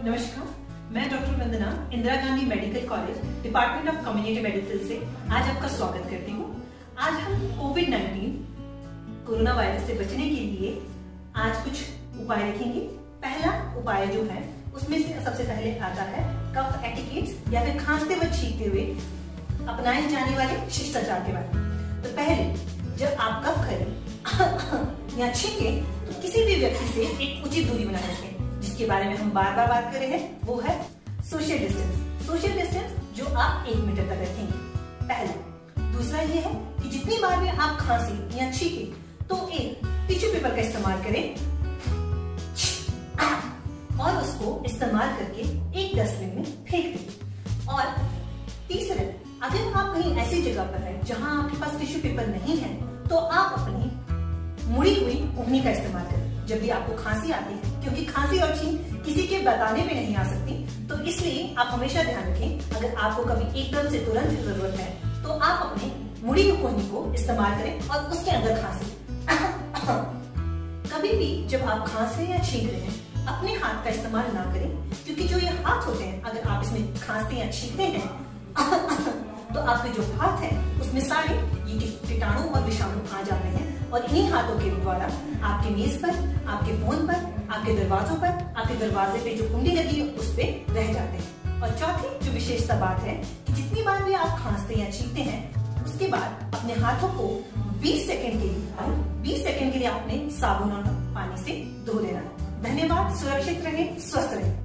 नमस्कार, मैं doctor Vandana Indira Gandhi medical college department of community medicine से आज आपका स्वागत करती हूँ। आज हम कोविड-19 कोरोना वायरस से बचने के लिए आज कुछ उपाय देखेंगे। पहला उपाय जो है उसमें से सबसे पहले आता है कफ एटिकेट्स या फिर खांसते व छींकते हुए अपनाए जाने वाले शिष्टाचार के बारे में। तो पहले जब आप कफ करें या छींके तो किसी भी व्यक्ति से एक उचित दूरी बनाए रखें। जिसके बारे में हम बार बार बात कर रहे हैं वो है सोशल डिस्टेंस। सोशल डिस्टेंस जो आप 1 मीटर तक रखेंगे, पहला। दूसरा ये है कि जितनी बार भी आप खांसी या छींके तो एक टिश्यू पेपर का इस्तेमाल करें और उसको इस्तेमाल करके एक डस्टबिन में फेंक दें। और तीसरा, अगर आप कहीं ऐसी जगह पर हैं जहां आपके पास टिश्यू पेपर नहीं है तो आप अपनी मुड़ी हुई उंगली का इस्तेमाल करें जब भी आपको खांसी आती है, क्योंकि खांसी और छींक किसी के बताने पे नहीं आ सकती। तो इसलिए आप हमेशा ध्यान रखें, अगर आपको कभी एकदम से तुरंत जरूरत है तो आप अपने मुड़ी हुई उंगली को इस्तेमाल करें और उसके अंदर खांसी। कभी भी जब आप खांसे या छींक रहे हैं अपने हाथ का इस्तेमाल ना करें, क्योंकि जो ये हाथ होते हैं अगर आप इसमें खांसते या छींकते हैं तो आपके जो हाथ है उसमें सारे ये कीटाणु और विषाणु आ जाते हैं और इन्हीं हाथों के द्वारा आपके मेज पर, आपके फोन पर, आपके दरवाजों पर, आपके दरवाजे पे जो कुंडी लगी है उस पे रह जाते हैं। और चौथी जो विशेषता बात है कि जितनी बार भी आप खांसते या छींकते हैं उसके बाद अपने हाथों को 20 सेकंड के लिए आपने साबुन और पानी से धो लेना। धन्यवाद। सुरक्षित रहे, स्वस्थ रहे।